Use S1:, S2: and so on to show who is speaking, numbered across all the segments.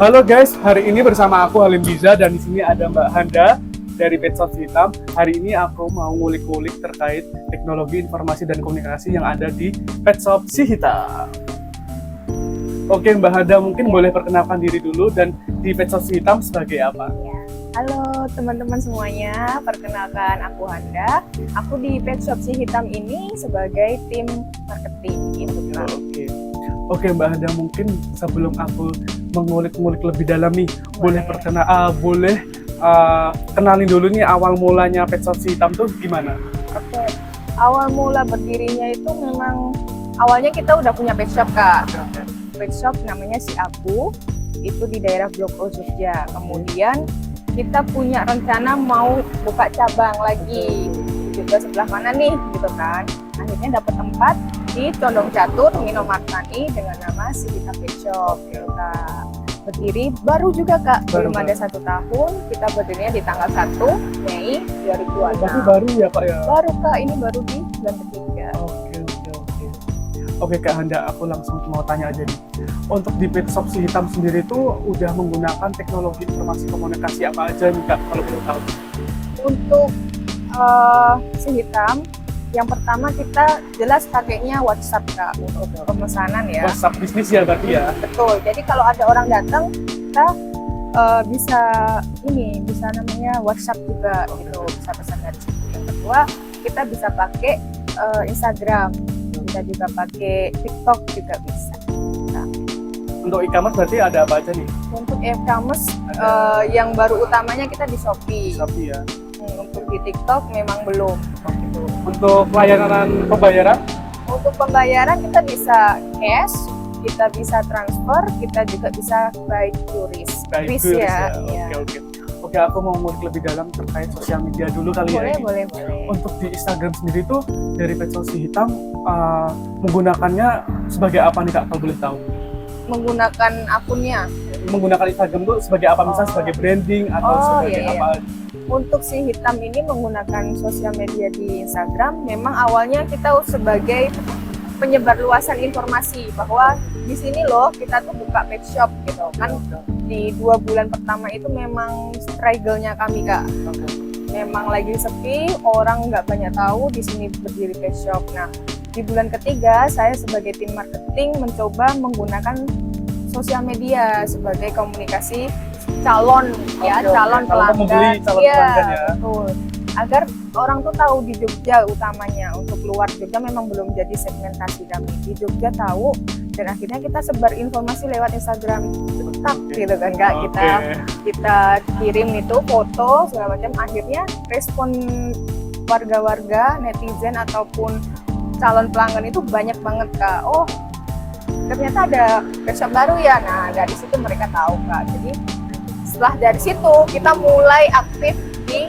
S1: Halo guys, hari ini bersama aku Halim Biza dan di sini ada Mbak Handa dari Pet Shop Si Hitam. Hari ini aku mau ngulik-ngulik terkait teknologi informasi dan komunikasi yang ada di Pet Shop Si Hitam. Oke Mbak Handa, mungkin boleh perkenalkan diri dulu dan di Pet Shop Si Hitam sebagai apa?
S2: Ya. Halo teman-teman semuanya, perkenalkan aku Handa. Aku di Pet Shop Si Hitam ini sebagai tim marketing gitu kan.
S1: Oke Mbak Handa, mungkin sebelum aku mengulik-ngulik lebih dalam nih, boleh kenalin dulu nih awal mulanya Pet Shop Si Hitam tuh gimana?
S2: Oke, awal mula berdirinya itu memang awalnya kita udah punya pet shop Kak. Pet shop namanya Si Abu, itu di daerah Blok O Jogja. Kemudian kita punya rencana mau buka cabang lagi juga sebelah mana nih gitu kan. Akhirnya dapat tempat di Condong Catur, Minomat Tani dengan nama Si Hitam Pet Shop. Kita berdiri baru juga Kak, belum ada 1 tahun. Kita berdirinya di tanggal 1 Mei 2026.
S1: Berarti baru ya Pak ya?
S2: Baru Kak, ini baru di bulan ketiga.
S1: Oke Kak Handa, aku langsung mau tanya aja nih. Untuk di Pet Shop Si Hitam sendiri itu udah menggunakan teknologi informasi komunikasi apa aja nih Kak, kalau boleh tahu?
S2: Untuk Si Hitam, yang pertama kita jelas pakainya WhatsApp Kak untuk pemesanan ya.
S1: WhatsApp bisnis ya berarti ya?
S2: Betul, jadi kalau ada orang datang kita bisa namanya WhatsApp juga gitu, bisa pesan dari situ. Yang kedua, kita bisa pakai Instagram, kita juga pakai TikTok juga bisa. Nah,
S1: untuk e-commerce berarti ada apa aja nih?
S2: untuk e-commerce yang baru utamanya kita di Shopee.
S1: Shopee ya.
S2: Untuk di TikTok memang belum. Gitu.
S1: Untuk layanan pembayaran?
S2: Untuk pembayaran kita bisa cash, kita bisa transfer, kita juga bisa by QRIS. QRIS ya.
S1: Oke. Oke, aku mau ngulik lebih dalam terkait sosial media dulu kali ya.
S2: Boleh.
S1: Untuk di Instagram sendiri tuh dari Pet Shop Si Hitam menggunakannya sebagai apa nih Kak, kalau boleh tahu?
S2: Menggunakan akunnya.
S1: Menggunakan Instagram tuh sebagai apa? Misalnya sebagai branding atau sebagai apa?
S2: Untuk Si Hitam ini menggunakan sosial media di Instagram, memang awalnya kita sebagai penyebar luasan informasi bahwa di sini loh kita tuh buka pet shop gitu kan. Di 2 bulan pertama itu memang struggle-nya kami Kak. Memang lagi sepi, orang nggak banyak tahu di sini berdiri pet shop. Nah, di bulan ketiga saya sebagai tim marketing mencoba menggunakan sosial media sebagai komunikasi calon pelanggan.
S1: Ya.
S2: Betul. Agar orang tuh tahu di Jogja utamanya. Untuk luar Jogja memang belum jadi segmentasi kami. Di Jogja tahu, dan akhirnya kita sebar informasi lewat Instagram cetak gitu kan Kak. Kita kirim itu foto segala macam. Akhirnya respon warga-warga, netizen ataupun calon pelanggan itu banyak banget Kak. Oh, ternyata ada pet shop baru ya. Nah, dari situ mereka tahu Kak. Jadi setelah dari situ kita mulai aktif di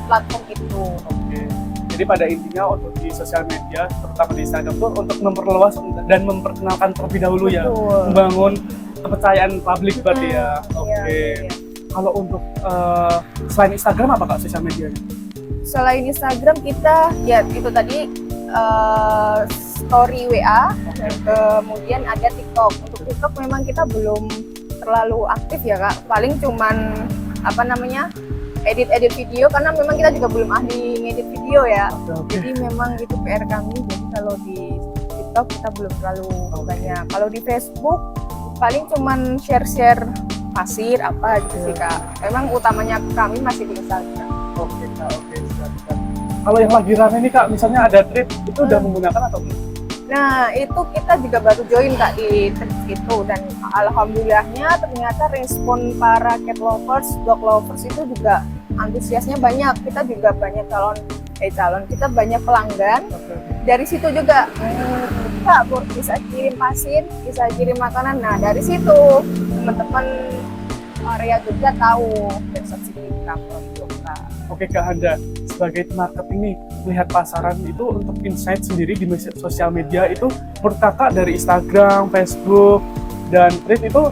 S2: platform itu.
S1: Oke. Jadi pada intinya untuk di sosial media, terutama di Instagram tuh untuk memperluas dan memperkenalkan terlebih dahulu. Betul. Ya, membangun kepercayaan publik berarti ya. Oke. Kalau untuk selain Instagram apa Kak sosial medianya?
S2: Selain Instagram kita ya itu tadi story WA, kemudian ada TikTok. Untuk TikTok memang kita belum terlalu aktif ya Kak, paling cuman edit video karena memang kita juga belum ahli ngedit video ya. Jadi memang itu PR kami. Jadi kalau di TikTok kita belum terlalu banyak. Kalau di Facebook paling cuman share pasir apa gitu sih Kak. Memang utamanya kami masih di Instagram.
S1: Oke Kak, siap. Kalau yang lagi rame nih Kak, misalnya ada trip, itu udah menggunakan atau belum?
S2: Nah, itu kita juga baru join Kak di trip itu, dan alhamdulillahnya ternyata respon para cat lovers, dog lovers itu juga antusiasnya banyak. Kita juga banyak kita banyak pelanggan. Dari situ juga Kak bisa kirim pasir, bisa kirim makanan. Nah, dari situ teman-teman area Jogja tahu Pet Shop Si Hitam Kak.
S1: Oke Kak Handa, sebagai marketing nih, melihat pasaran itu untuk insight sendiri di sosial media itu menurut Kakak dari Instagram, Facebook, dan Threads itu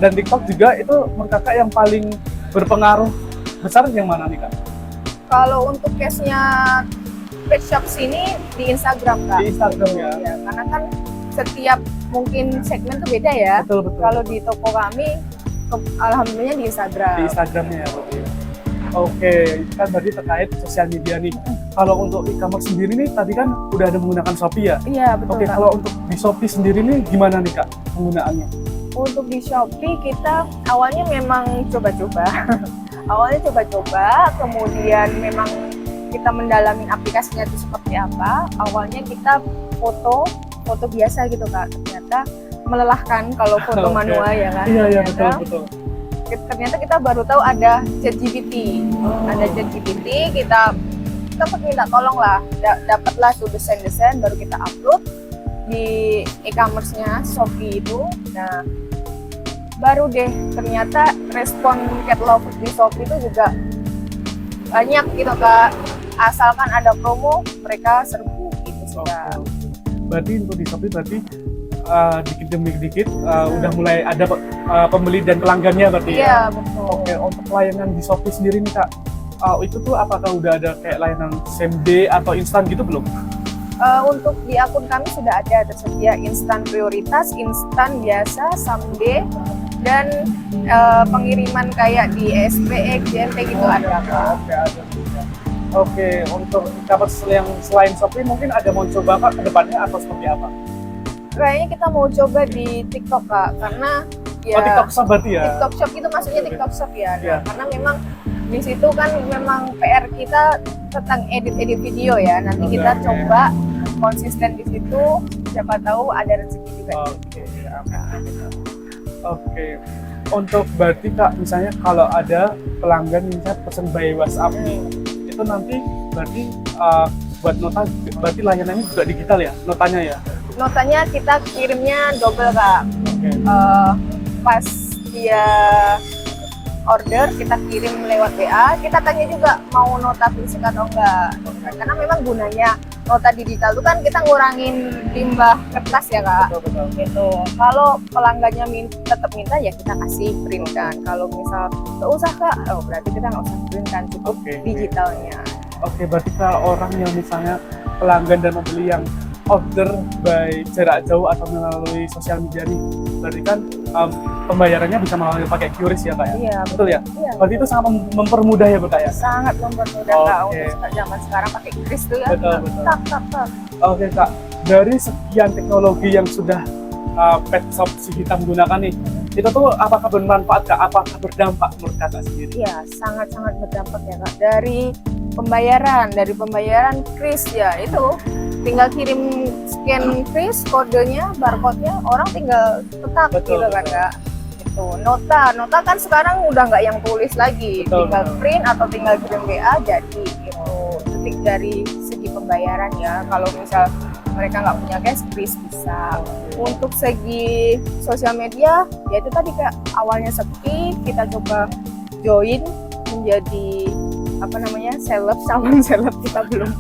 S1: dan TikTok juga itu menurut Kakak yang paling berpengaruh besar yang mana nih Kak?
S2: Kalau untuk case-nya Pet Shop sini di Instagram Kak.
S1: Di Instagram ya?
S2: Karena kan setiap mungkin segmen tuh beda ya.
S1: Betul betul.
S2: Kalau di toko kami, alhamdulillah di Instagram.
S1: Di Instagramnya ya berarti. Oke, itu kan berarti terkait sosial media nih. Kalau untuk e-commerce sendiri nih, tadi kan udah ada menggunakan Shopee ya?
S2: Iya betul
S1: Oke,
S2: Kak.
S1: kalau untuk di Shopee sendiri nih gimana nih Kak penggunaannya?
S2: Untuk di Shopee kita awalnya memang coba-coba. Awalnya coba-coba, kemudian memang kita mendalami aplikasinya itu seperti apa. Awalnya kita foto biasa gitu Kak. Ternyata melelahkan kalau foto
S1: Oke.
S2: manual ya kan.
S1: Iya iya
S2: Ternyata-
S1: betul.
S2: Ternyata kita baru tahu ada ChatGPT. Ada ChatGPT, kita minta tolong lah, dapatlah tuh desain-desain, baru kita upload di e-commerce-nya Shopee itu. Nah, baru deh ternyata respon cat lovers di Shopee itu juga banyak gitu Kak. Asalkan ada promo, mereka serbu gitu sih
S1: Oke.
S2: Kak.
S1: Berarti untuk di Shopee berarti dikit demi dikit udah mulai ada pembeli dan pelanggannya berarti ya?
S2: Iya, betul.
S1: Oke, untuk layanan di Shopee sendiri nih Kak, itu tuh apakah udah ada kayak layanan same day atau instan gitu belum?
S2: Untuk di akun kami sudah ada tersedia instan prioritas, instan biasa, someday, dan pengiriman kayak di SPX, JNT gitu ada Kak.
S1: Oke, ada juga. Oke, untuk e-commerce yang selain Shopee mungkin ada mau coba Kak ke depannya atau seperti apa?
S2: Kayaknya kita mau coba di TikTok Kak, karena ya
S1: Oh, TikTok Shop berarti ya?
S2: TikTok Shop itu maksudnya
S1: Oke.
S2: TikTok Shop ya. Nah,
S1: Iya.
S2: karena memang di situ kan memang PR kita tentang edit video ya. Nanti
S1: Oke,
S2: kita
S1: oke.
S2: coba konsisten di situ, siapa tahu ada rezeki juga.
S1: Oke, oke. Untuk berarti Kak, misalnya kalau ada pelanggan misalnya pesan by WhatsApp nih, itu nanti berarti buat nota, berarti layanannya juga digital ya, notanya ya?
S2: Notanya kita kirimnya double Kak.
S1: Oke.
S2: Pas dia order kita kirim lewat WA, kita tanya juga mau nota fisik atau enggak. Karena memang gunanya nota digital itu kan kita ngurangin limbah kertas ya Kak.
S1: Betul.
S2: Gitu. Kalau pelanggannya tetap minta ya kita kasih print kan. Kalau misal nggak usah Kak, oh berarti kita nggak usah print kan, cukup
S1: Oke.
S2: digitalnya.
S1: Oke, berarti kalau orang yang misalnya pelanggan dan pembeli yang order by jarak jauh atau melalui sosial media nih, berarti kan pembayarannya bisa melalui pakai QRIS ya Kak ya?
S2: Iya
S1: Betul ya?
S2: Iya.
S1: Berarti itu sangat mempermudah ya Kak ya?
S2: Sangat mempermudah Kak
S1: Oke.
S2: untuk zaman sekarang pakai kris tuh ya.
S1: Betul, betul.
S2: Tak.
S1: Oke Kak, dari sekian teknologi yang sudah Pet Shop Si Hitam gunakan nih, itu tuh apakah bermanfaat Kak? Apakah berdampak menurut Kakak sendiri?
S2: Iya, sangat-sangat berdampak ya Kak. Dari pembayaran kris ya itu tinggal kirim scan kris, kodenya, barcode-nya, orang tinggal tetap
S1: Betul,
S2: gitu kan
S1: betul.
S2: Kak. Itu nota kan sekarang udah nggak yang tulis lagi,
S1: Betul,
S2: tinggal
S1: betul.
S2: print atau tinggal kirim WA jadi gitu. Jadi dari segi pembayaran ya, kalau misal mereka nggak punya cash, kris bisa. Untuk segi sosial media, ya itu tadi Kak, awalnya sepi, kita coba join menjadi calon seleb kita belum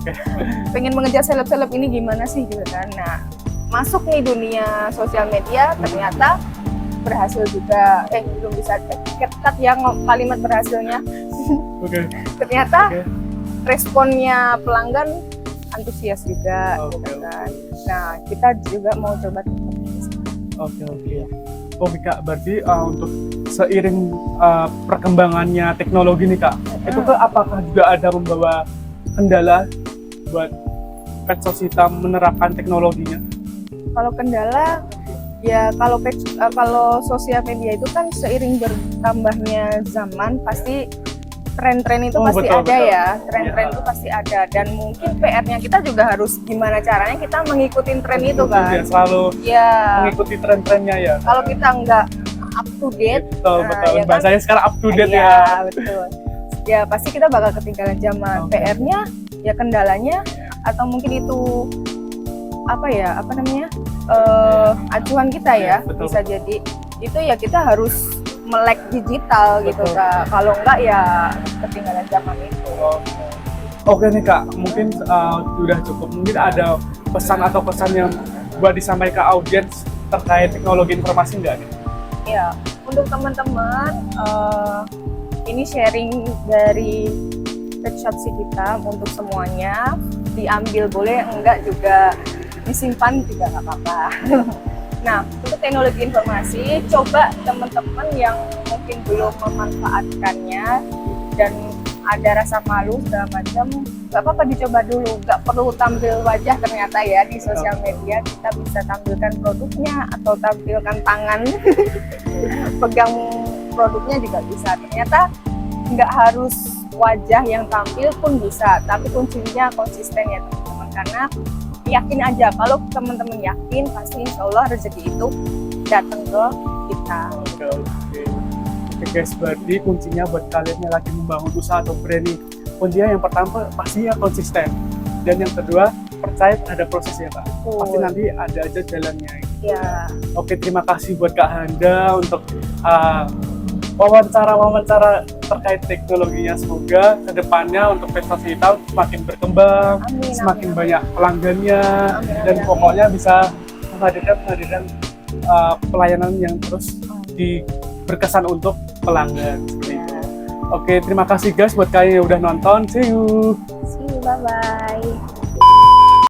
S2: pengen mengejar seleb ini gimana sih gitu kan. Nah, masuk nih dunia sosial media ternyata berhasil juga, belum bisa ketat ya kalimat berhasilnya.
S1: Oke.
S2: Ternyata
S1: Oke.
S2: responnya pelanggan antusias juga
S1: Oke,
S2: gitu
S1: oke.
S2: kan. Nah, kita juga mau coba
S1: Oke. Oke Kak, berarti untuk seiring perkembangannya teknologi nih Kak, itu ke apakah juga ada membawa kendala buat Pet Shop Si Hitam menerapkan teknologinya?
S2: Kalau kendala ya kalau sosial media itu kan seiring bertambahnya zaman pasti tren-tren itu
S1: Oh,
S2: pasti
S1: betul,
S2: ada
S1: betul.
S2: ya, tren-tren
S1: Iya.
S2: itu pasti ada, dan mungkin PR-nya kita juga harus gimana caranya kita mengikuti tren itu
S1: Dia
S2: kan.
S1: selalu
S2: Ya,
S1: mengikuti tren-trennya ya.
S2: kalau kita nggak up to date,
S1: Betul.
S2: ya kan?
S1: Bahasanya sekarang up to date
S2: ya,
S1: ya.
S2: betul. Ya pasti kita bakal ketinggalan zaman.
S1: Oke.
S2: PR-nya ya kendalanya atau mungkin itu acuan kita ya,
S1: Betul.
S2: bisa jadi itu ya kita harus melek digital gitu
S1: Betul.
S2: Kak. Kalau enggak ya ketinggalan zaman itu.
S1: Oke nih Kak, mungkin sudah cukup. Mungkin ada pesan atau pesan yang buat disampaikan ke audiens terkait teknologi informasi nggak nih?
S2: Ya, untuk teman-teman ini sharing dari Pet Shop Si Hitam untuk semuanya, diambil boleh, enggak juga disimpan juga nggak apa-apa. Nah, untuk teknologi informasi, coba teman-teman yang mungkin belum memanfaatkannya dan ada rasa malu segala macam, nggak apa-apa dicoba dulu. Nggak perlu tampil wajah ternyata ya di sosial media, kita bisa tampilkan produknya atau tampilkan tangan, pegang produknya juga bisa. Ternyata nggak harus wajah yang tampil pun bisa, tapi kuncinya konsisten ya teman-teman. Karena yakin aja, kalau teman-teman yakin pasti insya Allah rezeki itu datang ke kita.
S1: Oke guys, berarti kuncinya buat kalian yang lagi membangun usaha atau brand nih, kuncinya yang pertama pastinya konsisten, dan yang kedua percaya ada prosesnya Kak. Pasti nanti ada aja jalannya.
S2: Ya.
S1: Oke, terima kasih buat Kak Handa untuk wawancara terkait teknologinya. Semoga kedepannya untuk Petsos Hitam semakin berkembang,
S2: Amin,
S1: semakin
S2: amin,
S1: banyak pelanggannya,
S2: amin,
S1: dan
S2: amin,
S1: pokoknya bisa menghadirkan pelayanan yang terus berkesan untuk pelanggan. Seperti itu. Oke, terima kasih guys buat kalian yang udah nonton. See you.
S2: See you, bye-bye.